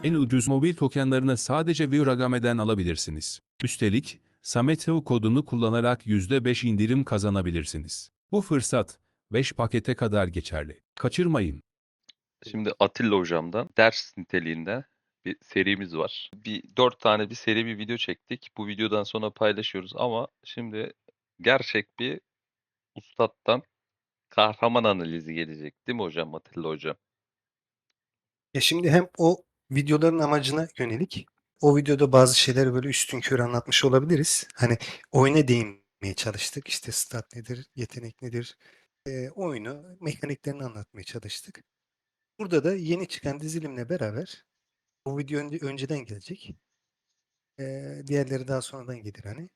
En ucuz mobil tokenlarını sadece Viragame'den alabilirsiniz. Üstelik, Sameteo kodunu kullanarak %5 indirim kazanabilirsiniz. Bu fırsat 5 pakete kadar geçerli. Kaçırmayın. Şimdi Atilla hocamdan ders niteliğinde bir serimiz var. Bir 4 tane bir seri bir video çektik. Bu videodan sonra paylaşıyoruz ama şimdi gerçek bir ustadtan kahraman analizi gelecek değil mi hocam, Atilla hocam? Ya şimdi hem o videoların amacına yönelik o videoda bazı şeyleri böyle üstünkörü anlatmış olabiliriz. Hani oyuna değinmeye çalıştık. İşte stat nedir, yetenek nedir, oyunu, mekaniklerini anlatmaya çalıştık. Burada da yeni çıkan dizilimle beraber o video önceden gelecek. Diğerleri daha sonradan gelir hani.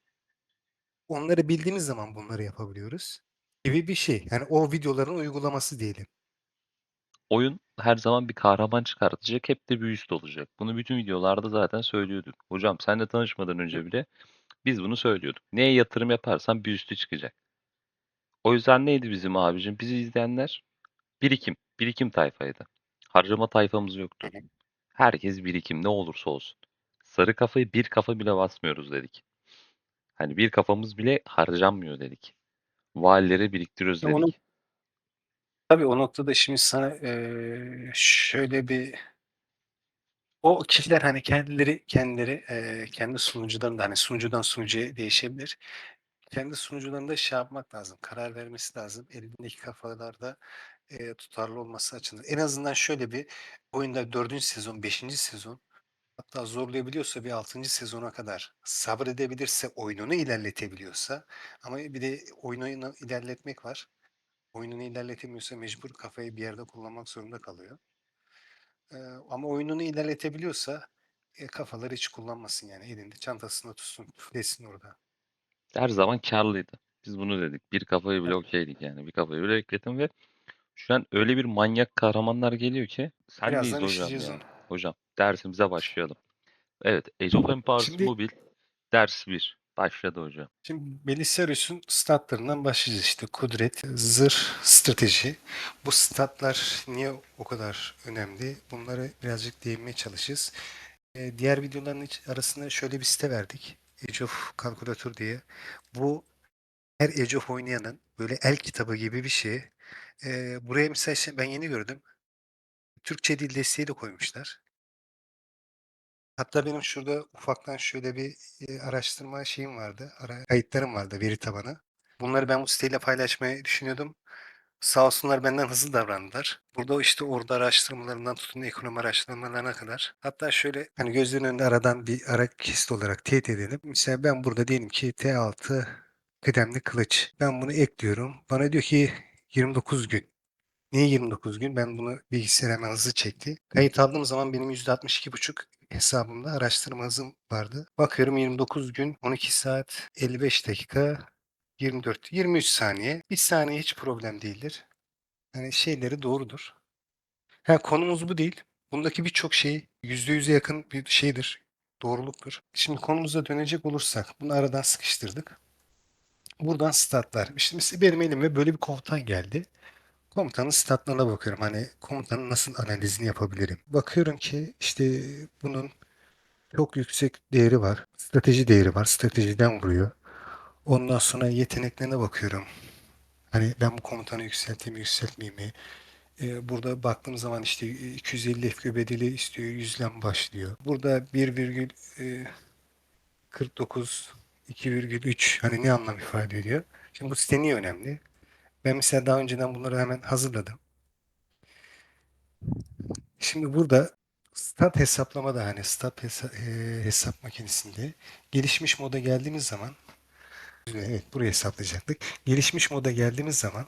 Onları bildiğimiz zaman bunları yapabiliyoruz gibi bir şey. Yani o videoların uygulaması diyelim. Oyun her zaman bir kahraman çıkartacak, hep de bir üst olacak. Bunu bütün videolarda zaten söylüyorduk. Hocam senle tanışmadan önce bile biz bunu söylüyorduk. Neye yatırım yaparsan bir üstü çıkacak. O yüzden neydi bizim abicim? Bizi izleyenler birikim tayfaydı. Harcama tayfamız Hı yoktu. hı. Herkes birikim ne olursa olsun. Sarı kafayı bir kafa bile basmıyoruz dedik. Hani bir kafamız bile harcanmıyor dedik. Valileri biriktiriyoruz Onu dedik. tabii o noktada şimdi sana şöyle bir o kişiler hani kendileri kendi sunucularında hani sunucudan sunucuya değişebilir. Kendi sunucularında şey yapmak lazım. Karar vermesi lazım. Elindeki kafalarda tutarlı olması açısından. En azından şöyle bir oyunda 4. sezon, 5. sezon hatta zorlayabiliyorsa bir 6. sezona kadar sabredebilirse oyununu ilerletebiliyorsa ama bir de oyununu ilerletmek var. Oyununu ilerletemiyorsa mecbur kafayı bir yerde kullanmak zorunda kalıyor. Ama oyununu ilerletebiliyorsa kafaları hiç kullanmasın yani elinde çantasında tutsun, üflesin orada. Her zaman karlıydı. Biz bunu dedik. Bir kafayı bile Tabii. okeydik yani. Bir kafayı bile bekledim ve şu an öyle bir manyak kahramanlar geliyor ki sendeyiz Birazdan hocam işleyeceğiz ya. onu. Hocam dersimize başlayalım. Evet, Age of Empires Şimdi Mobile ders bir. Başladı hocam. şimdi Belisarius'un statlarından başlayacağız işte kudret, zırh, strateji. Bu statlar niye o kadar önemli? Bunları birazcık değinmeye çalışacağız. Diğer videoların arasında şöyle bir site verdik. Age of Calculator diye. Bu her Age of oynayanın böyle el kitabı gibi bir şey. Buraya mesela ben yeni gördüm. Türkçe dil desteği de koymuşlar. Hatta benim şurada ufaktan şöyle bir araştırma şeyim vardı. Kayıtlarım vardı veri tabanı. Bunları ben bu siteyle paylaşmayı düşünüyordum. Sağ olsunlar benden hızlı davrandılar. Burada işte orada araştırmalarından tutun ekonomi araştırmalarına kadar. Hatta şöyle hani gözlerin önünde aradan bir ara kesit olarak teyit edelim. Mesela ben burada diyelim ki T6 kıdemli kılıç. Ben bunu ekliyorum. Bana diyor ki 29 gün. Niye 29 gün? Ben bunu bilgisayar hemen hızlı çekti. Kayıt aldığım zaman benim %62,5 hesabımda araştırma hızım vardı. Bakıyorum 29 gün, 12 saat, 55 dakika, 24, 23 saniye. Bir saniye hiç problem değildir. Yani şeyleri doğrudur. Ha, konumuz bu değil. Bundaki birçok şey %100'e yakın bir şeydir. Doğruluktur. Şimdi konumuza dönecek olursak bunu aradan sıkıştırdık. Buradan statlar. İşte mesela benim elime böyle bir komutan geldi. Komutanın statlarına bakıyorum. Hani komutanın nasıl analizini yapabilirim? Bakıyorum ki işte bunun çok yüksek değeri var. Strateji değeri var. Stratejiden vuruyor. Ondan sonra yeteneklerine bakıyorum. Hani ben bu komutanı yükselteyim mi, yükseltmeyeyim mi? Burada baktığım zaman işte 250 FK bedeli istiyor. 100'den başlıyor. Burada 1,49 2,3 hani ne anlam ifade ediyor? Şimdi bu site niye önemli? Ben mesela daha önceden bunları hemen hazırladım. Şimdi burada stat hesaplamada hani hesap makinesinde gelişmiş moda geldiğimiz zaman evet buraya hesaplayacaktık. Gelişmiş moda geldiğimiz zaman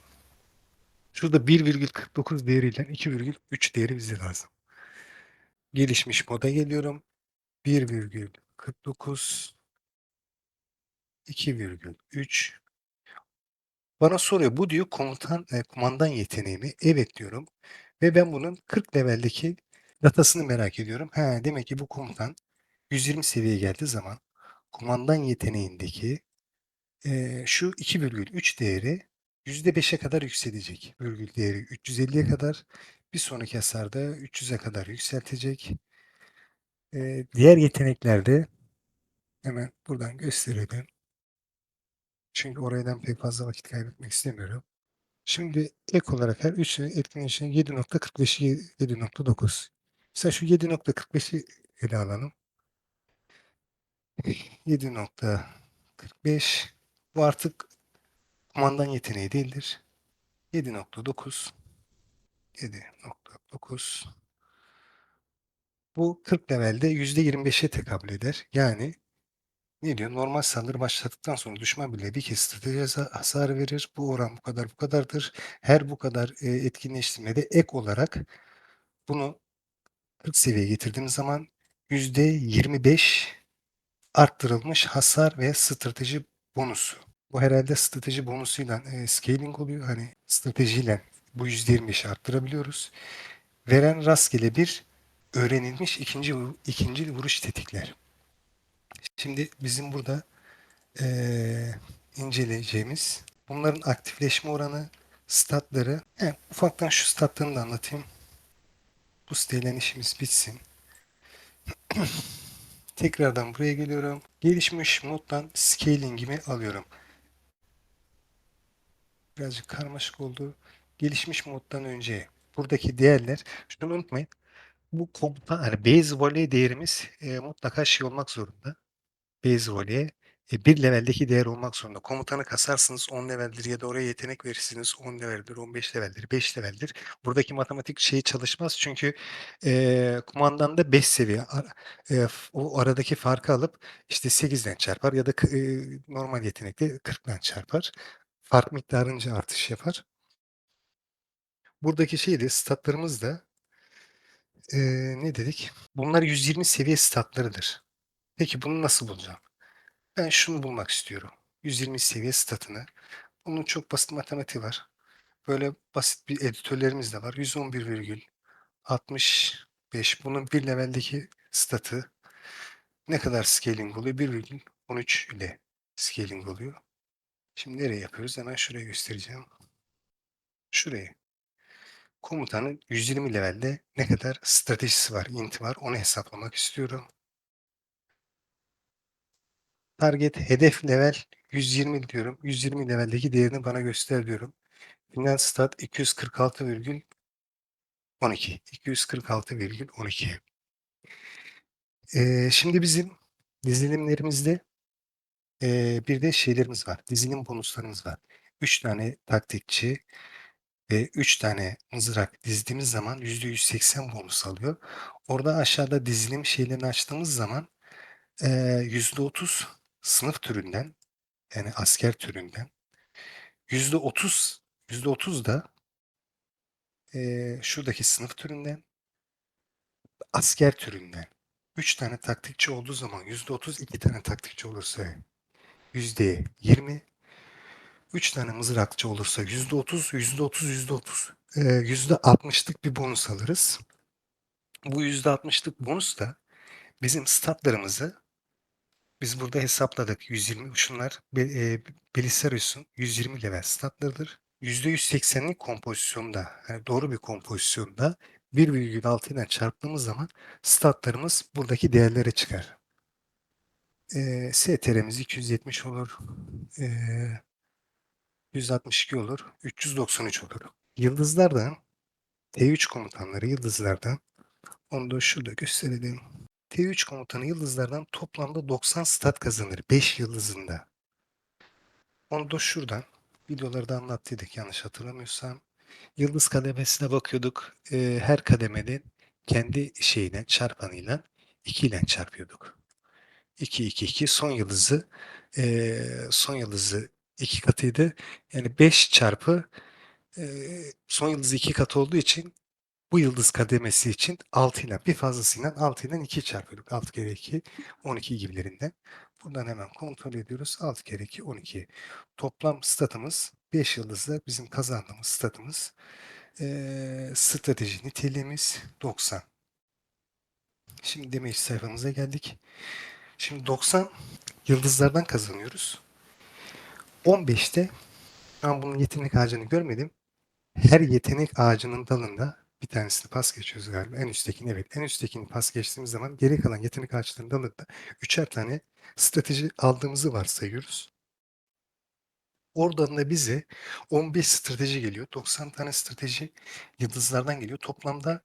şurada 1,49 değeriyle 2,3 değeri bize lazım. Gelişmiş moda geliyorum. 1,49 2,3 bana soruyor. Bu diyor kumandan yeteneği mi? Evet diyorum. Ve ben bunun 40 leveldeki datasını merak ediyorum. Ha, demek ki bu komutan 120 seviyeye geldiği zaman kumandan yeteneğindeki şu 2,3 değeri %5'e kadar yükselecek. Virgül değeri 350'ye kadar bir sonraki hasarda 300'e kadar yükseltecek. Diğer yeteneklerde hemen buradan gösterelim. Çünkü oradan pek fazla vakit kaybetmek istemiyorum. Şimdi ek olarak her 3 etkinleşen 7.45'i 7.9. Mesela şu 7.45'i ele alalım. 7.45 bu artık kumandan yeteneği değildir. 7.9 7.9 bu 40 levelde %25'e tekabül eder. Yani ne diyor? Normal saldırı başladıktan sonra düşman bile bir kez strateji hasarı verir. Bu oran bu kadar bu kadardır. Her bu kadar etkinleştirmede ek olarak bunu 40 seviyeye getirdiğimiz zaman %25 arttırılmış hasar ve strateji bonusu. Bu herhalde strateji bonusuyla scaling oluyor. Hani stratejiyle bu %25'i arttırabiliyoruz. Veren rastgele bir öğrenilmiş ikinci vuruş tetikler. Şimdi bizim burada inceleyeceğimiz bunların aktifleşme oranı, statları. Ufaktan şu statlarını da anlatayım. Bu siteyle işimiz bitsin. Tekrardan buraya geliyorum. Gelişmiş moddan scaling'imi alıyorum. Birazcık karmaşık oldu. Gelişmiş moddan önce buradaki değerler, şunu unutmayın. Bu komuta, hani base volley değerimiz mutlaka şey olmak zorunda. Base volley bir leveldeki değer olmak zorunda. Komutanı kasarsınız 10 leveldir ya da oraya yetenek verirsiniz 10 leveldir, 15 leveldir, 5 leveldir. Buradaki matematik şeyi çalışmaz çünkü kumandanda 5 seviye. O aradaki farkı alıp işte 8'den çarpar ya da normal yetenekte 40'dan çarpar. Fark miktarınca artış yapar. Buradaki şey de statlarımız da ne dedik? Bunlar 120 seviye statlarıdır. Peki bunu nasıl bulacağım? Ben şunu bulmak istiyorum. 120 seviye statını. Bunun çok basit matematiği var. Böyle basit bir editörlerimiz de var. 111,65. Bunun bir leveldeki statı ne kadar scaling oluyor? 1,13 ile scaling oluyor. Şimdi nereye yapıyoruz? Hemen şuraya göstereceğim. Şuraya. Komutanın 120 levelde ne kadar stratejisi var, inti var onu hesaplamak istiyorum. Target hedef level 120 diyorum. 120 leveldeki değerini bana göster diyorum. Final stat 246,12. 246,12. Şimdi bizim dizilimlerimizde bir de şeylerimiz var. Dizilim bonuslarımız var. 3 tane taktikçi ve 3 tane mızrak dizdiğimiz zaman %180 bonus alıyor. Orada aşağıda dizilim şeylerini açtığımız zaman %30 sınıf türünden yani asker türünden %30 %30 da şuradaki sınıf türünden asker türünden 3 tane taktikçi olduğu zaman %30 2 tane taktikçi olursa %20 3 tane mızrakçı olursa %30 %30 %30 %60'lık bir bonus alırız. Bu %60'lık bonus da bizim statlarımızı biz burada hesapladık. 120 şunlar Belisarius'un 120 level statlarıdır. %180'lik kompozisyonda yani doğru bir kompozisyonda 1,6 ile çarptığımız zaman statlarımız buradaki değerlere çıkar. STR'miz 270 olur. 162 olur. 393 olur. Yıldızlardan T3 komutanları yıldızlardan onu da şurada gösterelim. T3 komutanı yıldızlardan toplamda 90 stat kazanır 5 yıldızında. Onu da şuradan videolarda anlattıydık yanlış hatırlamıyorsam. Yıldız kademesine bakıyorduk. Her kademenin kendi şeyine çarpanıyla 2 ile çarpıyorduk. 2 2 2 son yıldızı 2 katıydı. Yani 5 çarpı son yıldızı 2 katı olduğu için bu yıldız kademesi için 6 ile bir fazlasıyla 6 ile 2 çarpıyorduk. 6 kere 2 12 gibilerinden. Buradan hemen kontrol ediyoruz. 6 kere 2 12. Toplam statımız 5 yıldızlı bizim kazandığımız statımız strateji niteliğimiz 90. Şimdi damage sayfamıza geldik. Şimdi 90 yıldızlardan kazanıyoruz. 15'te ben bunun yetenek ağacını görmedim. Her yetenek ağacının dalında Bir tanesini pas geçiyoruz galiba. En üsttekini, evet. En üsttekini pas geçtiğimiz zaman geri kalan yetenek ağaçlarının dalında üçer tane strateji aldığımızı varsayıyoruz. Oradan da bize 15 strateji geliyor. 90 tane strateji yıldızlardan geliyor. Toplamda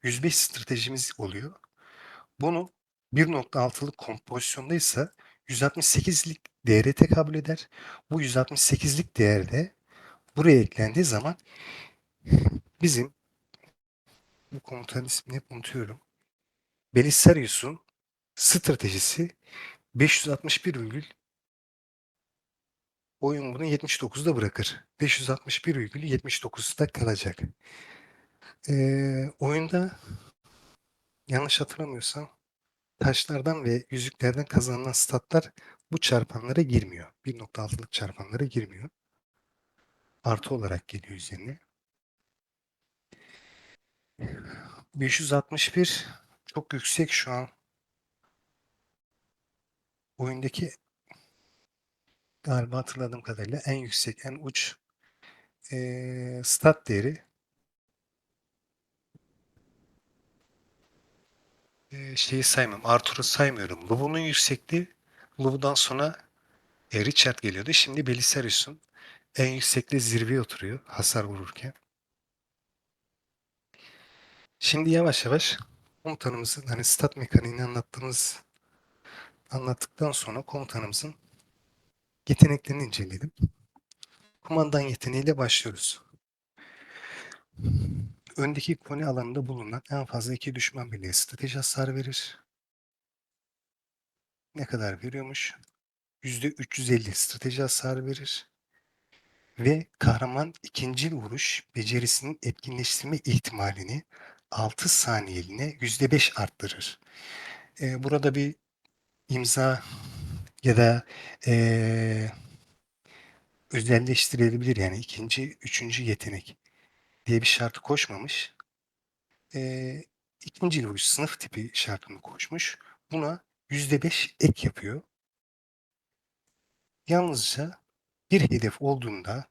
105 stratejimiz oluyor. Bunu 1.6'lık kompozisyondaysa 168'lik değere tekabül eder. Bu 168'lik değerde buraya eklendiği zaman bizim, bu komutanın ismini hep unutuyorum, Belisarius'un stratejisi 561, oyun bunu 79'da bırakır. 561,79'da kalacak. Oyunda yanlış hatırlamıyorsam taşlardan ve yüzüklerden kazanılan statlar bu çarpanlara girmiyor. 1.6'lık çarpanlara girmiyor. Artı olarak geliyor üzerine. 561 çok yüksek şu an. Oyundaki galiba hatırladığım kadarıyla en yüksek, en uç stat değeri. Şeyi saymam. Arthur'u saymıyorum. Love'un yüksekliği, Love'dan sonra Richard geliyordu. Şimdi Belisarius'un en yüksekte zirveye oturuyor hasar vururken. Şimdi yavaş yavaş komutanımızın, hani stat mekaniğini anlattıktan sonra komutanımızın yeteneklerini inceledim. Kumandan yeteneğiyle başlıyoruz. Öndeki koni alanında bulunan en fazla 2 düşman birliğe strateji hasar verir. Ne kadar veriyormuş? %350 strateji hasar verir. Ve kahraman ikinci vuruş becerisinin etkinleştirme ihtimalini 6 saniyeliğine %5 arttırır. Burada bir imza ya da özelleştirilebilir, yani ikinci, üçüncü yetenek diye bir şartı koşmamış. İkinci vuruş sınıf tipi şartını koşmuş. Buna %5 ek yapıyor. Yalnızca bir hedef olduğunda,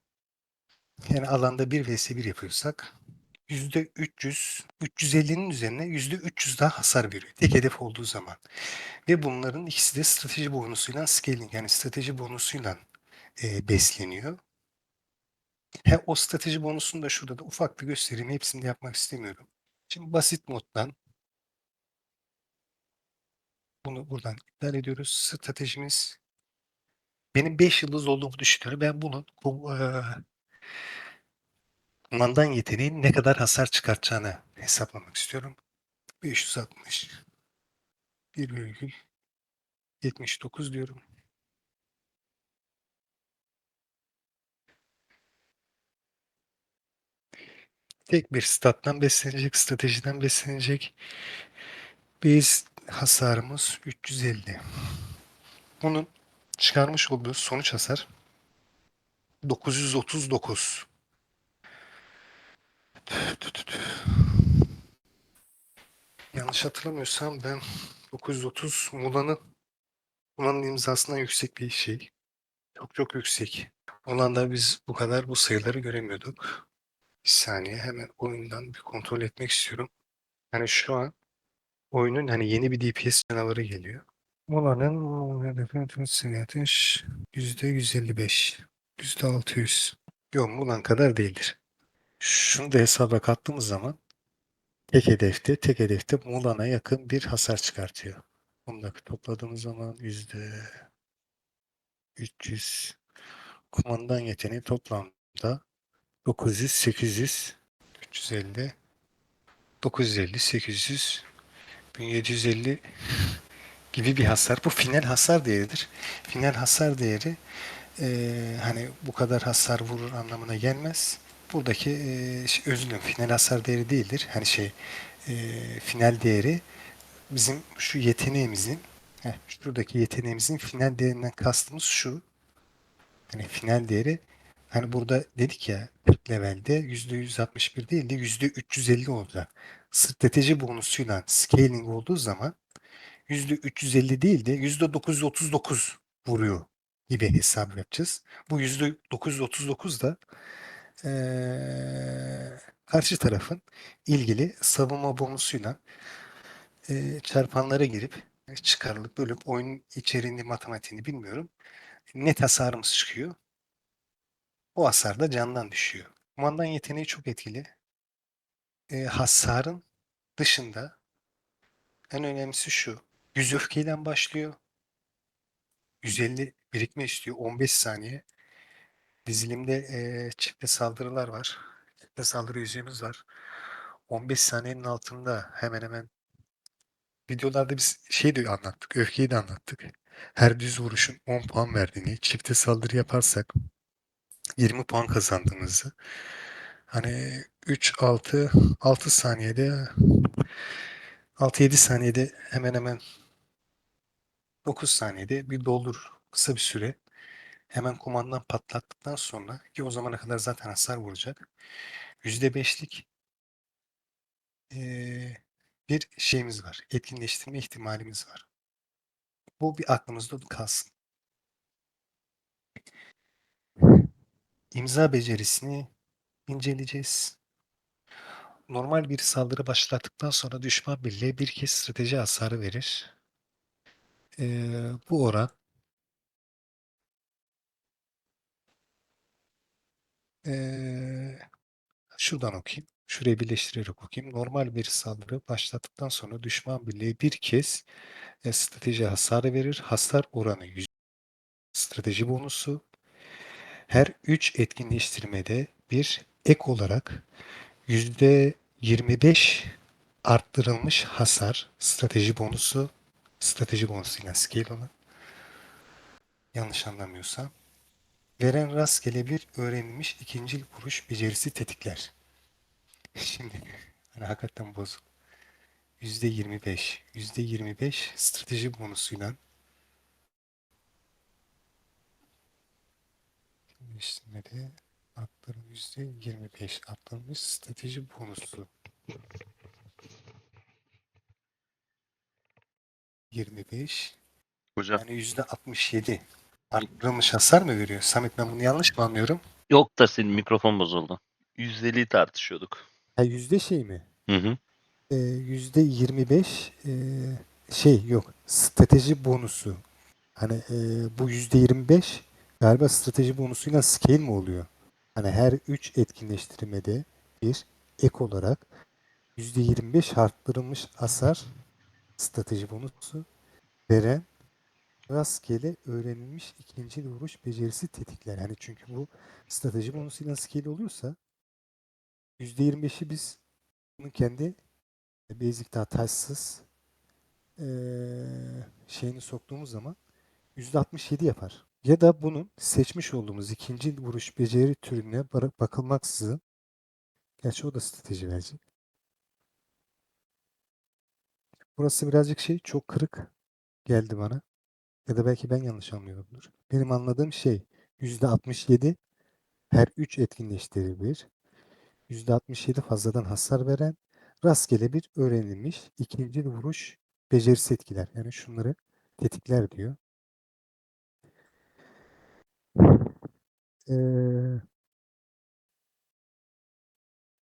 yani alanda 1 vs 1 yapıyorsak %300, 350'nin üzerine %300 daha hasar veriyor. Tek hedef olduğu zaman. Ve bunların ikisi de strateji bonusuyla scaling, yani strateji bonusuyla besleniyor. O strateji bonusunu da şurada da ufak bir göstereyim. Hepsini de yapmak istemiyorum. Şimdi basit moddan bunu buradan iptal ediyoruz. Stratejimiz, benim 5 yıldız olduğumu düşünüyorum. Ben bunun kumandan yeteneğin ne kadar hasar çıkartacağını hesaplamak istiyorum. 560 1,79 diyorum. Tek bir stat'tan beslenecek, stratejiden beslenecek. Base hasarımız 350. Bunun çıkarmış olduğu sonuç hasar 939. Yanlış hatırlamıyorsam ben 930 Mula'nın imzasından yüksek bir şey. Çok çok yüksek. Mula'da biz bu kadar bu sayıları göremiyorduk. Bir saniye, hemen oyundan bir kontrol etmek istiyorum. Yani şu an oyunun hani yeni bir DPS canavarı geliyor. Mula'nın hedefine seviye ateş %155. %600. Yok, Mulan kadar değildir. Şunu da hesaba kattığımız zaman tek hedefte Mulan'a yakın bir hasar çıkartıyor. Bunu topladığımız zaman %300. Kumandan yeteneği toplamda 900, 800, 350, 950, 800, 1750 gibi bir hasar. Bu final hasar değeridir. Final hasar değeri hani bu kadar hasar vurur anlamına gelmez. Buradaki özür dilerim, final hasar değeri değildir. Hani final değeri bizim şu yeteneğimizin, şuradaki yeteneğimizin final değerinden kastımız şu. Hani final değeri, hani burada dedik ya 40 levelde %161 değil de %350 olacak. Strateji bonusuyla scaling olduğu zaman %350 değil de %939 vuruyor gibi hesap yapacağız. Bu %939 da karşı tarafın ilgili savunma bonusuyla çarpanlara girip çıkarılıp bölüp oyunun içeriğini, matematiğini bilmiyorum. Net hasarımız çıkıyor. O hasar da candan düşüyor. Kumandan yeteneği çok etkili. Hasarın dışında en önemlisi şu. 100 öfkeyle başlıyor. 150 birikme istiyor. 15 saniye. Dizilimde çifte saldırılar var. Çifte saldırı yüzüğümüz var. 15 saniyenin altında hemen hemen videolarda biz şey de anlattık. Öfkeyi de anlattık. Her düz vuruşun 10 puan verdiğini, çifte saldırı yaparsak 20 puan kazandığımızı, hani 6 saniyede 6-7 saniyede hemen hemen 9 saniyede bir doldur, kısa bir süre hemen kumandan patlattıktan sonra, ki o zamana kadar zaten hasar vuracak, %5'lik bir şeyimiz var. Etkinleştirme ihtimalimiz var. Bu bir aklımızda kalsın. İmza becerisini inceleyeceğiz. Normal bir saldırı başlattıktan sonra düşman birliğe bir kez strateji hasarı verir. Bu oran şuradan okuyayım. Şurayı birleştirerek okuyayım. Normal bir saldırı başlattıktan sonra düşman birliğe bir kez strateji hasarı verir. Hasar oranı 100. Strateji bonusu. Her 3 etkinleştirmede bir ek olarak %25 arttırılmış hasar strateji bonusu. Strateji bonusuyla scale olan. Yanlış anlamıyorsam. Veren rastgele bir öğrenilmiş ikincil vuruş becerisi tetikler. Şimdi hani hakikaten bozuk. %25. %25 strateji bonusuyla işlemede %25 arttırılmış strateji bonusu. 25 Hocam yani %67 arttırılmış hasar mı veriyor? Samet, ben bunu yanlış mı anlıyorum? yok da senin mikrofon bozuldu. 150'yi tartışıyorduk. Ha, yüzde şey mi? Hı hı. %25 şey yok. Strateji bonusu. Hani bu %25 galiba strateji bonusuyla scale mi oluyor? Hani her 3 etkinleştirmede bir ek olarak %25 arttırılmış hasar strateji bonusu veren rastgele öğrenilmiş ikinci vuruş becerisi tetikler. Yani çünkü bu strateji bonusuyla scale oluyorsa %25'i biz bunun kendi basic hatasız şeyini soktuğumuz zaman %67 yapar. Ya da bunun seçmiş olduğumuz ikinci vuruş beceri türüne bakılmaksızın, gerçi o da strateji verecek. Burası birazcık şey, çok kırık geldi bana. Ya da belki ben yanlış anlıyorumdur. Benim anladığım şey %67 her 3 etkinleştirilir. %67 fazladan hasar veren rastgele bir öğrenilmiş ikinci vuruş becerisi etkiler. Yani şunları tetikler diyor.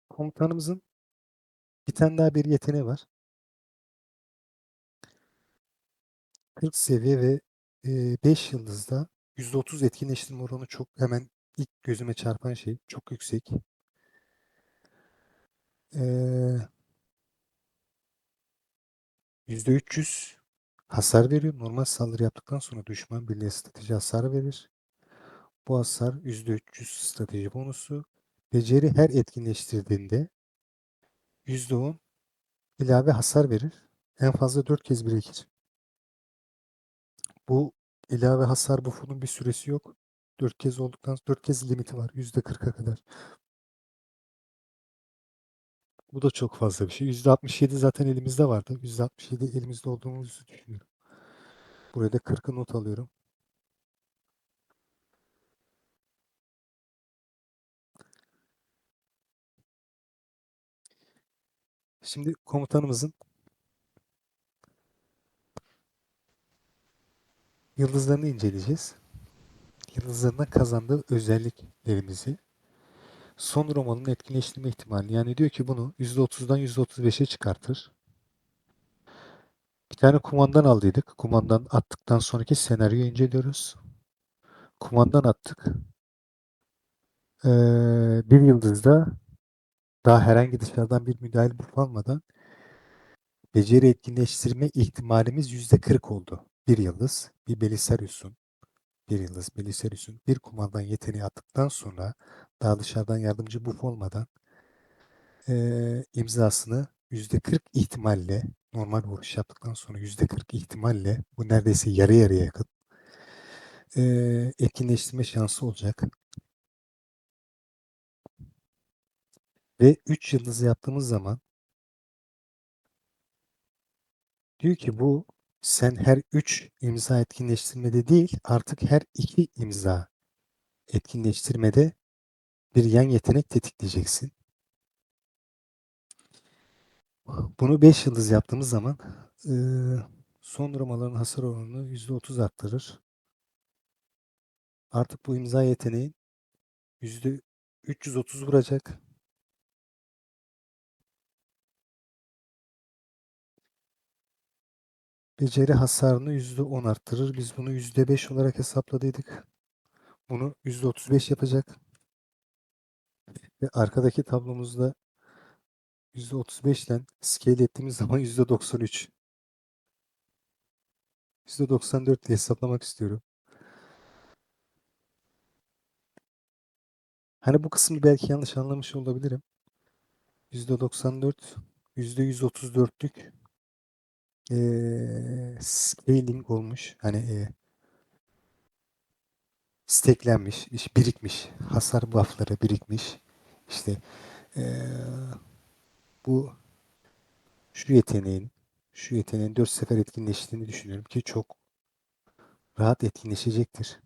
Komutanımızın bir tane daha bir yeteneği var. 40 seviye ve 5 yıldızda %30 etkinleştirme oranı çok, hemen ilk gözüme çarpan şey, çok yüksek. %300 hasar veriyor. Normal saldırı yaptıktan sonra düşman birliğe strateji hasarı verir. Bu hasar %300 strateji bonusu. Beceri her etkinleştirdiğinde %10 ilave hasar verir. En fazla 4 kez birikir. Bu ilave hasar buffunun bir süresi yok. 4 kez limiti var. %40'a kadar. Bu da çok fazla bir şey. %67 zaten elimizde vardı. %67 elimizde olduğumuzu düşünüyorum. Buraya da 40'ı not alıyorum. Şimdi komutanımızın yıldızlarını inceleyeceğiz. Yıldızlarına kazandığı özelliklerimizi, Son romanın etkinleştirme ihtimali. Yani diyor ki bunu %30'dan %35'e çıkartır. Bir tane kumandan aldıydık. Kumandan attıktan sonraki senaryoyu inceliyoruz. Kumandan attık. Bir yıldızda daha herhangi dışarıdan bir müdahil almadan beceri etkinleştirme ihtimalimiz %40 oldu. Bir yıldız, bir bir kumandan yeteneği attıktan sonra daha dışarıdan yardımcı buff olmadan imzasını %40 ihtimalle normal vuruş yaptıktan sonra %40 ihtimalle bu neredeyse yarı yarıya yakın etkinleştirme şansı olacak. Ve 3 yıldızı yaptığımız zaman diyor ki bu sen her 3 imza etkinleştirmede değil artık her 2 imza etkinleştirmede bir yan yetenek tetikleyeceksin. Bunu 5 yıldız yaptığımız zaman son durmaların hasar oranını %30 arttırır. Artık bu imza yeteneğin %330 vuracak. Beceri hasarını %10 arttırır. Biz bunu %5 olarak hesapladıydık. Bunu %35 yapacak. Ve arkadaki tablomuzda %35'ten scale ettiğimiz zaman %93. %94 diye hesaplamak istiyorum. Hani bu kısmı belki yanlış anlamış olabilirim. %94, %134'lük scaling olmuş. Hani steklenmiş, birikmiş. Hasar buff'ları birikmiş. İşte eee, bu şu yeteneğin 4 sefer etkinleştiğini düşünüyorum ki çok rahat etkinleşecektir.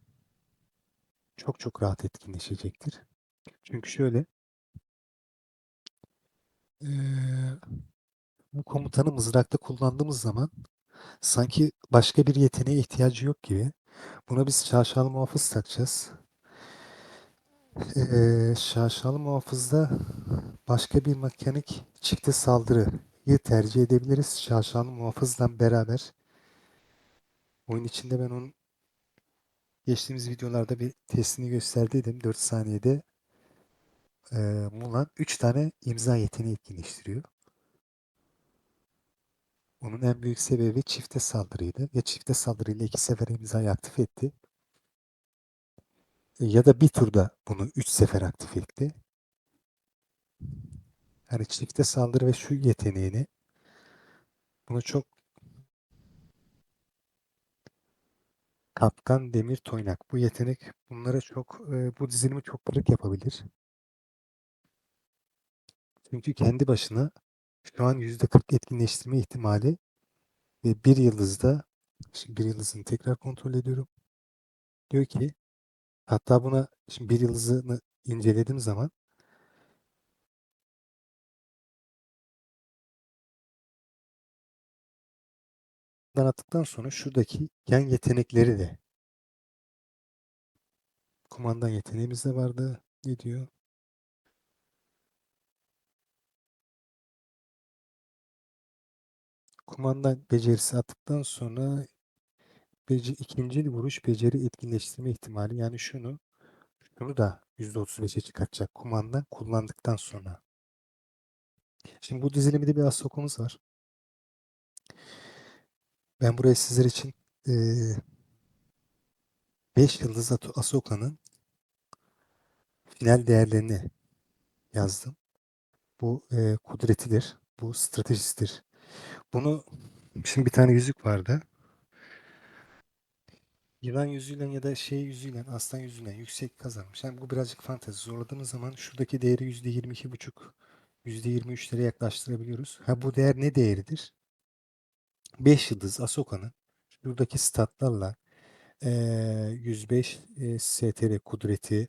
Çok çok rahat etkinleşecektir. Çünkü şöyle eee, bu komutanı mızrakta kullandığımız zaman sanki başka bir yeteneğe ihtiyacı yok gibi. Buna biz şaşalı muhafız takacağız. Şaşalı muhafızda başka bir mekanik çifte saldırıyı tercih edebiliriz. Şaşalı muhafızla beraber. Oyun içinde ben onun geçtiğimiz videolarda bir testini gösterdiydim. 4 saniyede Mulan 3 tane imza yeteneği etkinleştiriyor. Onun en büyük sebebi çifte saldırıydı. Ya çifte saldırıyla 2 sefer imzayı aktif etti. Ya da bir turda bunu 3 sefer aktif etti. Yani çifte saldırı ve şu yeteneğini bunu çok Kaptan Demir Toynak. Bu yetenek bunlara çok bu dizilimi çok kırık yapabilir. Çünkü kendi başına şu an %40 etkinleştirme ihtimali ve bir yıldızda şimdi bir yıldızını tekrar kontrol ediyorum. Diyor ki hatta buna şimdi bir yıldızını incelediğim zaman attıktan sonra şuradaki yan yetenekleri de kumandan yeteneğimiz de vardı. Ne diyor? Kumandan becerisi attıktan sonra ikinci vuruş beceri etkinleştirme ihtimali yani şunu da %35'e çıkartacak kumandan kullandıktan sonra. Şimdi bu dizilimde bir Ahsokamız var. Ben buraya sizler için 5 yıldız Ahsoka'nın final değerlerini yazdım. Bu kudretidir. Bu stratejisidir. Bunu şimdi bir tane yüzük vardı. Yılan yüzüyle ya da şey yüzüyle, aslan yüzüyle yüksek kazanmış. Yani bu birazcık fantezi. Zorladığımız zaman şuradaki değeri %22,5, %23'lere yaklaştırabiliyoruz. Ha bu değer ne değeridir? 5 yıldız Ahsoka'nın şuradaki statlarla 105 STR kudreti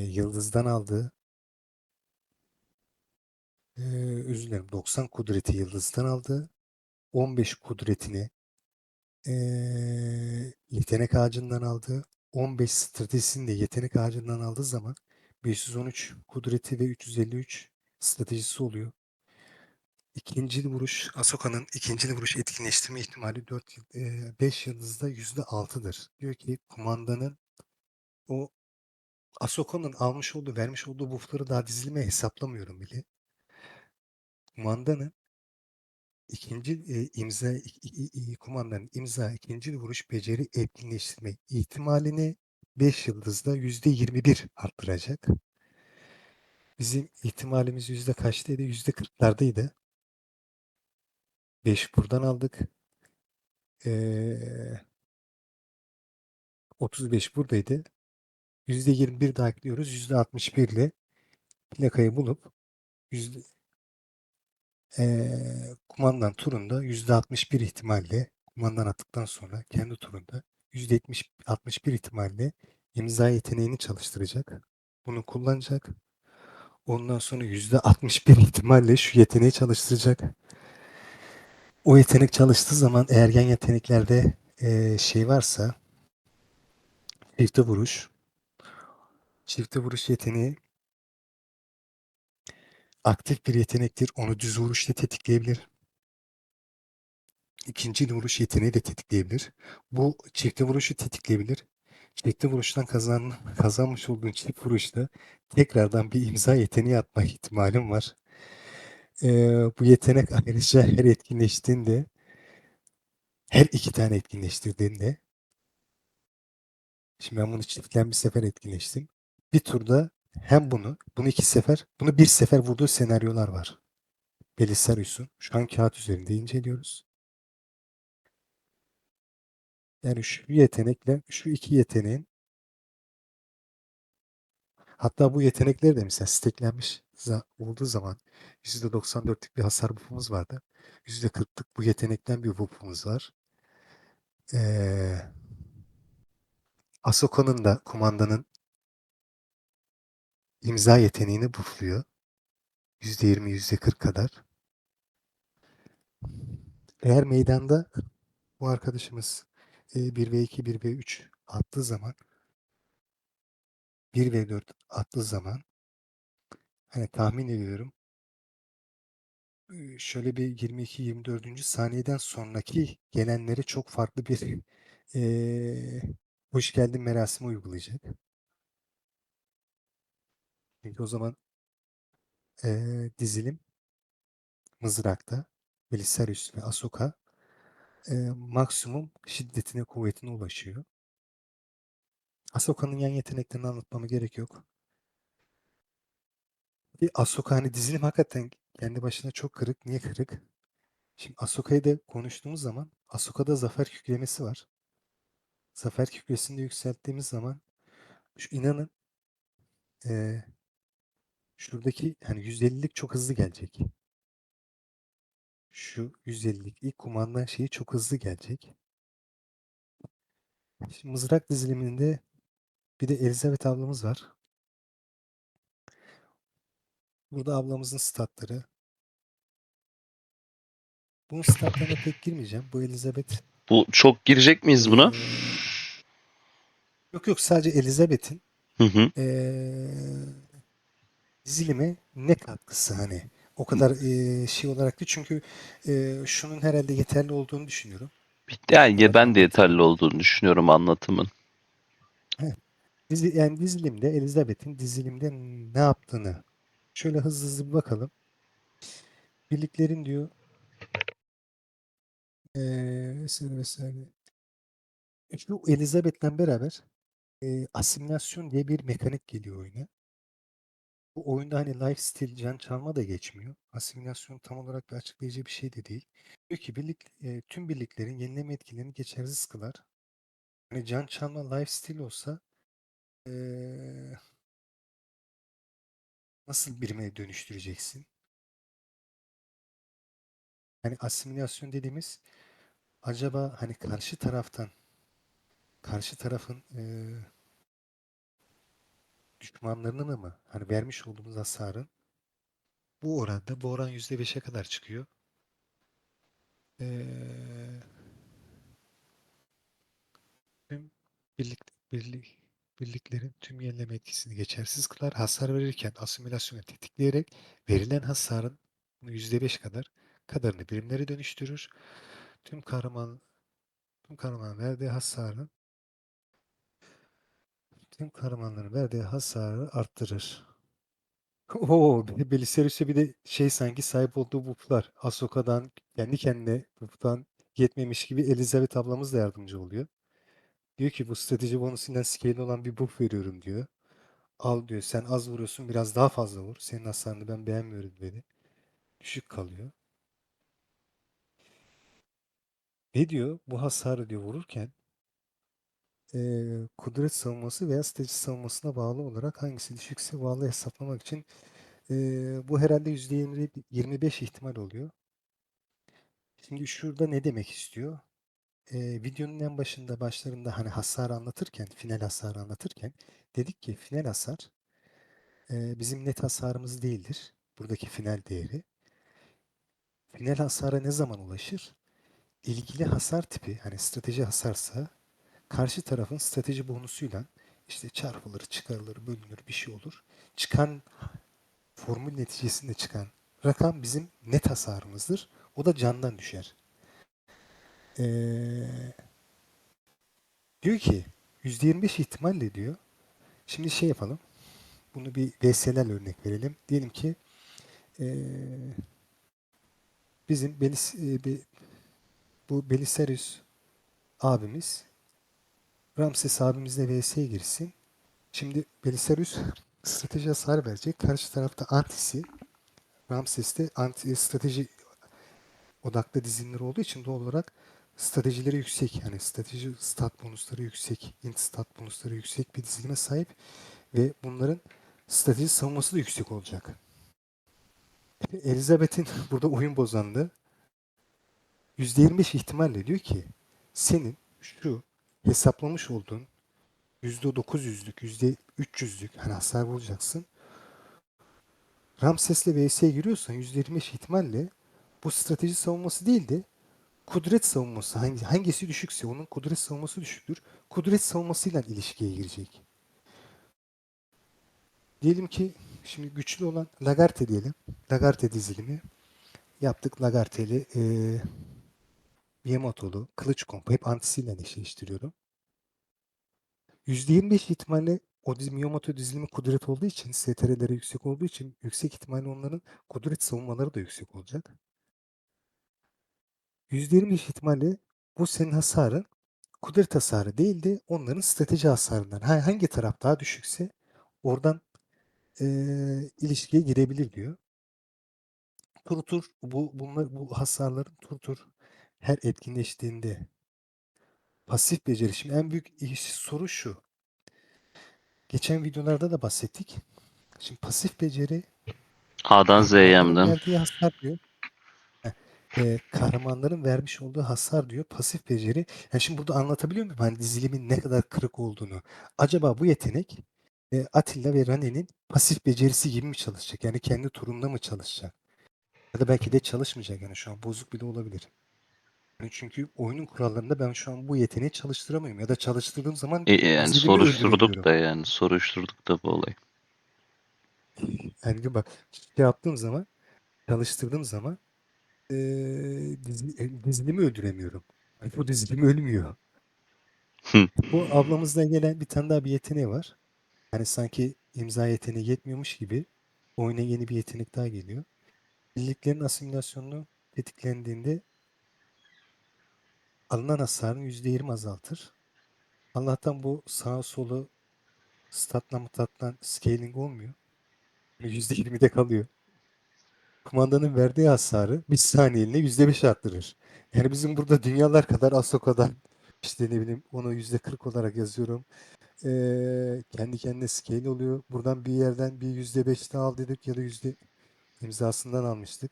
yıldızdan aldığı özür dilerim 90 kudreti yıldızdan aldığı 15 kudretini yetenek ağacından aldığı 15 stratejisini de yetenek ağacından aldığı zaman 513 kudreti ve 353 stratejisi oluyor. İkincil vuruş, Ahsoka'nın ikincil vuruş etkinleştirme ihtimali 5 yıldızda %6'dır. Diyor ki kumandanın o Ahsoka'nın vermiş olduğu buff'ları daha dizilime hesaplamıyorum bile. Kumandanın kumandanın ikincil vuruş beceri etkinleştirme ihtimalini 5 yıldızda %21 arttıracak. Bizim ihtimalimiz yüzde kaçtaydı? %40'lardaydı. 5 buradan aldık. 35 buradaydı. %21 daha ekliyoruz. %61 ile plakayı bulup yüzde, kumandan turunda %61 ihtimalle kumandan attıktan sonra kendi turunda %61 ihtimalle imza yeteneğini çalıştıracak. Bunu kullanacak. Ondan sonra %61 ihtimalle şu yeteneği çalıştıracak. O yetenek çalıştığı zaman eğer yan yeteneklerde şey varsa çifte vuruş. Çifte vuruş yeteneği aktif bir yetenektir. Onu düz vuruşla tetikleyebilir. İkinci vuruş yeteneği de tetikleyebilir. Bu çifte vuruşu tetikleyebilir. Çifte vuruştan kazanmış olduğun çift vuruşta tekrardan bir imza yeteneği atma ihtimalim var. Bu yetenek ayrıca her iki tane etkinleştirdiğinde şimdi ben bunu çiftken bir sefer etkinleştim. Bir turda hem bunu iki sefer, bunu bir sefer vurduğu senaryolar var. Belisarius'un şu an kağıt üzerinde inceliyoruz. Yani şu yetenekle şu iki yeteneğin hatta bu yetenekleri de mesela steklenmiş olduğu zaman %94'lük bir hasar buff'umuz vardı. %40'lık bu yetenekten bir buff'umuz var. Ahsoka'nın da kumandanın imza yeteneğini buffluyor. %20, %40 kadar. Eğer meydanda bu arkadaşımız 1v2, 1v3 attığı zaman 1v4 attığı zaman hani tahmin ediyorum şöyle bir 22-24. saniyeden sonraki gelenlere çok farklı bir hoş geldin merasimi uygulayacak. Çünkü o zaman dizilim mızrakta Belisarius ve Ahsoka maksimum şiddetine, kuvvetine ulaşıyor. Ahsoka'nın yan yeteneklerini anlatmama gerek yok. Ahsoka hani dizilim hakikaten kendi başına çok kırık. Niye kırık? Şimdi Ahsoka'yı da konuştuğumuz zaman Ahsoka'da zafer küklemesi var. Zafer kütlesini de yükselttiğimiz zaman inanın e, şuradaki hani %50'lik çok hızlı gelecek. Şu %50'lik ilk kumandan şeyi çok hızlı gelecek. Şimdi mızrak diziliminde bir de Elizabeth ablamız var. Burada ablamızın statları. Bunun statlarına pek girmeyeceğim. Bu Elizabeth Bu çok girecek miyiz buna? yok sadece Elizabeth'in Hı hı. dizilime ne katkısı hani o kadar şey olarak değil çünkü şunun herhalde yeterli olduğunu düşünüyorum. Yani Olarak ben de anlatımı. yeterli olduğunu düşünüyorum anlatımın. Evet. Yani dizilimde Elizabeth'in dizilimde ne yaptığını şöyle hızlı hızlı bir bakalım. Birliklerin diyor vesaire vesaire. Şu Elizabeth'le beraber asimilasyon diye bir mekanik geliyor oyuna. Bu oyunda hani lifesteal, can çalma da geçmiyor. Asimilasyon tam olarak bir açıklayıcı bir şey de değil. Diyor ki tüm birliklerin yenileme etkilerini geçersiz kılar. Hani can çalma lifesteal olsa nasıl birime dönüştüreceksin? Hani asimilasyon dediğimiz acaba hani karşı tarafın düşmanlarının mı hani vermiş olduğumuz hasarın bu oran %5'e kadar çıkıyor. Tüm birlik birliklerin tüm yenileme etkisini geçersiz kılar. Hasar verirken asimilasyonu tetikleyerek verilen hasarın %5 kadarını birimlere dönüştürür. Tüm kahraman tüm kahramanın verdiği hasarın tüm kahramanların verdiği hasarı arttırır. Oo, bir de Belisarius'e bir de şey sanki sahip olduğu buff'lar. Ahsoka'dan kendi kendine buff'tan yetmemiş gibi Elizabeth ablamız da yardımcı oluyor. Diyor ki bu strateji bonusundan scale olan bir buff veriyorum diyor. Al diyor sen az vuruyorsun biraz daha fazla vur. Senin hasarını ben beğenmiyorum dedi. Düşük kalıyor. Ne diyor? Bu hasarı diyor vururken kudret savunması veya strateji savunmasına bağlı olarak hangisi düşükse bağlı hesaplamak için bu herhalde %25 ihtimal oluyor. Şimdi şurada ne demek istiyor? Videonun en başlarında hani hasarı anlatırken, final hasarı anlatırken dedik ki final hasar bizim net hasarımız değildir. Buradaki final değeri. Final hasara ne zaman ulaşır? İlgili hasar tipi, hani strateji hasarsa karşı tarafın strateji bonusuyla işte çarpılır, çıkarılır, bölünür bir şey olur. Çıkan formül neticesinde çıkan rakam bizim net hasarımızdır. O da candan düşer. Ee, diyor ki %25 ihtimalle diyor. Şimdi şey yapalım. Bunu bir VS'lerle örnek verelim. Diyelim ki eee, bizim bu Belisarius abimiz Ramses abimizle VS'ye girsin. Şimdi Belisarius strateji hasar verecek. Karşı tarafta antisi Ramses'te anti strateji odaklı dizilimler olduğu için doğal olarak stratejileri yüksek. Yani strateji stat bonusları yüksek, int stat bonusları yüksek bir dizilime sahip ve bunların strateji savunması da yüksek olacak. Elizabeth'in burada oyun bozanlığı %25 ihtimalle diyor ki senin şu hesaplamış olduğun %900'lük, %300'lük hani hasar bulacaksın. Ramses'le vs'ye giriyorsan %25 ihtimalle bu strateji savunması değil de kudret savunması hangisi düşükse onun kudret savunması düşüktür. Kudret savunmasıyla ilişkiye girecek. Diyelim ki şimdi güçlü olan Lagarte diyelim. Lagarte dizilimi yaptık. Lagarte'li Yamato'lu, kılıç kompu hep antisiyle eşleştiriyorum. %25 ihtimalle o Miyamoto dizilimi kudret olduğu için, STR'leri yüksek olduğu için yüksek ihtimalle onların kudret savunmaları da yüksek olacak. %25 ihtimalle bu senin hasarın kudret hasarı değil de onların strateji hasarından. Hangi taraf daha düşükse oradan ilişkiye girebilir diyor. Tur bu hasarların tur her etkinleştiğinde pasif beceri. Şimdi en büyük soru şu. Geçen videolarda da bahsettik. Şimdi pasif beceri A'dan Z'ye hem kahramanların de. verdiği hasar diyor. Heh, kahramanların vermiş olduğu hasar diyor. Pasif beceri. Yani şimdi burada anlatabiliyor muyum? Hani dizilimin ne kadar kırık olduğunu. Acaba bu yetenek Atilla ve Rane'nin pasif becerisi gibi mi çalışacak? Yani kendi turunda mı çalışacak? Ya da belki de çalışmayacak. Yani şu an bozuk bile olabilir. Yani çünkü oyunun kurallarında ben şu an bu yeteneği çalıştıramıyorum. Ya da çalıştırdığım zaman Yani dizilimi soruşturduk öldüremiyorum. da yani soruşturduk da bu olayı. Yani bak şey yaptığım zaman çalıştırdığım zaman dizilimi öldüremiyorum. Hani bu dizilim ölmüyor. Hı. Bu ablamızdan gelen bir tane daha bir yeteneği var. Yani sanki imza yeteneği yetmiyormuş gibi oyuna yeni bir yetenek daha geliyor. Birliklerin asimilasyonu tetiklendiğinde alınan hasarın %20 azaltır. Allah'tan bu sağa solu statla mutatla scaling olmuyor. %20'de kalıyor. Kumandanın verdiği hasarı bir saniyeliğine %5 arttırır. Yani bizim burada dünyalar kadar Ahsoka'dan işte ne bileyim onu %40 olarak yazıyorum. Kendi kendine scale oluyor. Buradan bir yerden bir %5 daha al dedik ya da imzasından almıştık.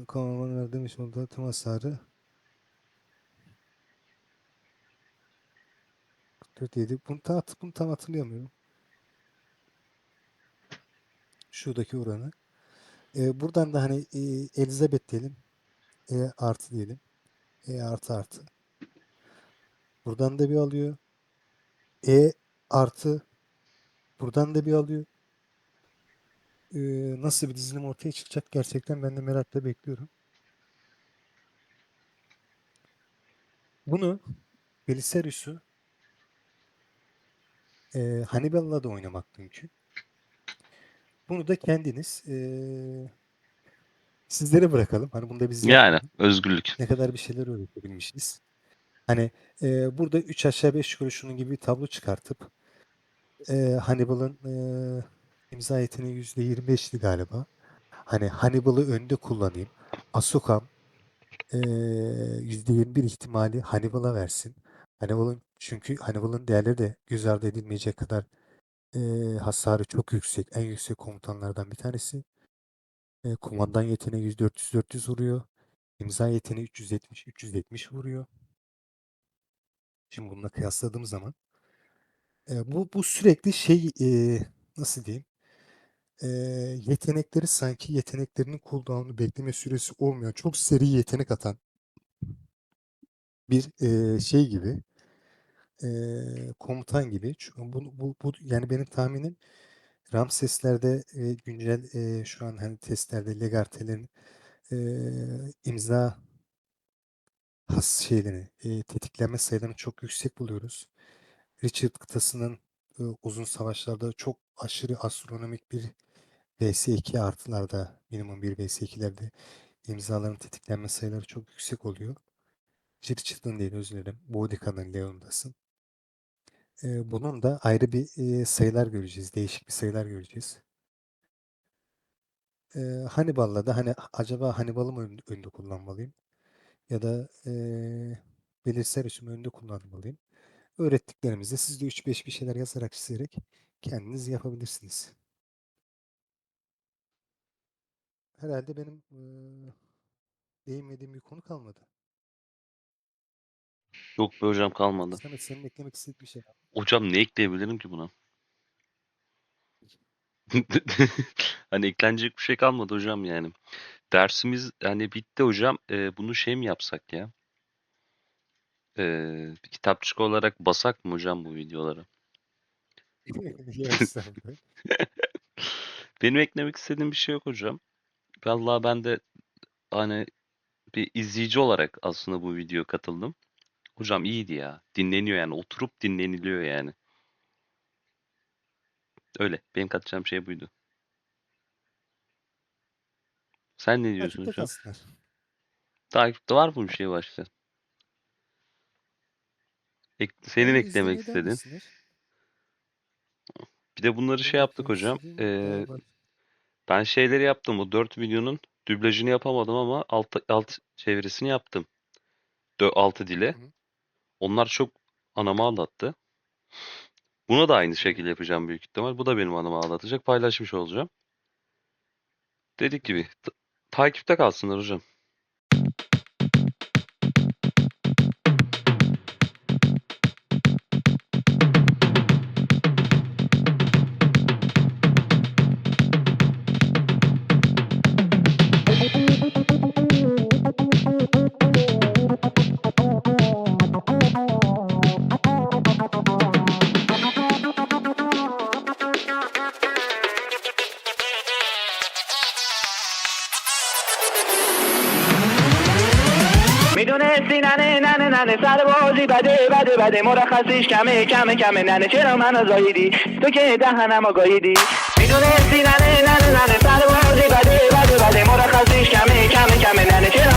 Kumandanın verdiği olduğu tüm hasarı 44 yedik. Bunu tam hatırlayamıyorum. Şuradaki oranı. Buradan da hani Elizabeth diyelim. Artı diyelim. Artı artı. Buradan da bir alıyor. E artı buradan da bir alıyor. Nasıl bir dizilim ortaya çıkacak gerçekten ben de merakla bekliyorum. Bunu Belisarius'u Hannibal'la da oynamak mümkün. Bunu da kendiniz sizlere bırakalım. Hani bunu da biz Yani yapmayalım. özgürlük. Ne kadar bir şeyler öğretebilmişiz. Hani burada 3 aşağı 5 yukarı şunun gibi bir tablo çıkartıp Hannibal'ın imza yeteneği %25'ti galiba. Hani Hannibal'ı önde kullanayım. Ahsoka %21 ihtimali Hannibal'a versin. Çünkü Hannibal'ın değerleri de göz ardı edilmeyecek kadar hasarı çok yüksek. En yüksek komutanlardan bir tanesi. Kumandan yeteneği 100-400 vuruyor. İmza yeteneği 370 vuruyor. Şimdi bununla kıyasladığım zaman bu sürekli nasıl diyeyim? Eee, Yetenekleri sanki yeteneklerinin cooldown'u bekleme süresi olmuyor. Çok seri yetenek atan bir şey gibi, komutan gibi. Çünkü yani benim tahminim Ramses'lerde güncel şu an hani testlerde Legarte'lerin imza tetiklenme sayılarını çok yüksek buluyoruz. Richard kıtasının uzun savaşlarda çok aşırı astronomik bir vs2 artılarda minimum bir vs2'lerde imzaların tetiklenme sayıları çok yüksek oluyor. Richard'ın değil özür dilerim. Boudica'nın Leon'dasın. Bunun da ayrı bir sayılar göreceğiz. Değişik bir sayılar göreceğiz. Hannibal'la da hani acaba Hannibal'ı mı önde kullanmalıyım? Ya da Belisarius'u mu önde kullanmalıyım? Öğrettiklerimizde siz de 3-5 bir şeyler yazarak çizerek kendiniz yapabilirsiniz. Herhalde benim değinmediğim bir konu kalmadı. Yok be hocam kalmadı. Samet senin eklemek istediğin bir şey var mı? Hocam ne ekleyebilirim ki buna? Hani eklenecek bir şey kalmadı hocam yani. Dersimiz hani bitti hocam. Bunu şey mi yapsak ya? Bir kitapçık olarak basak mı hocam bu videoları? Yok estağfurullah. Benim eklemek istediğim bir şey yok hocam. Vallahi ben de hani bir izleyici olarak aslında bu videoya katıldım. Hocam iyiydi ya. Dinleniyor yani. Oturup dinleniliyor yani. Öyle. Benim katacağım şey buydu. Sen ne diyorsun Takipte hocam? kalsınlar. Takipte var mı bir şey başka? Senin eklemek İzlemeye devam istediğin. etsinler. Bir de bunları Benim şey yaptık eklemek hocam. istediğim daha var. Ben şeyleri yaptım. O 4 videonun dublajını yapamadım ama alt çevirisini yaptım. 6 dile. Hı hı. Onlar çok anamı ağlattı. Buna da aynı Hı. şekilde yapacağım büyük ihtimal. Bu da benim anımı ağlatacak. Paylaşmış olacağım. Dedik Hı hı. gibi takipte kalsınlar hocam. میدونستی ننه ننه ننه سر بازی بده بده بده مرخصیش کمه کمه کمه ننه چرا منو زاییدی تو که دهنمو گاییدی میدونستی ننه ننه ننه سر بازی بده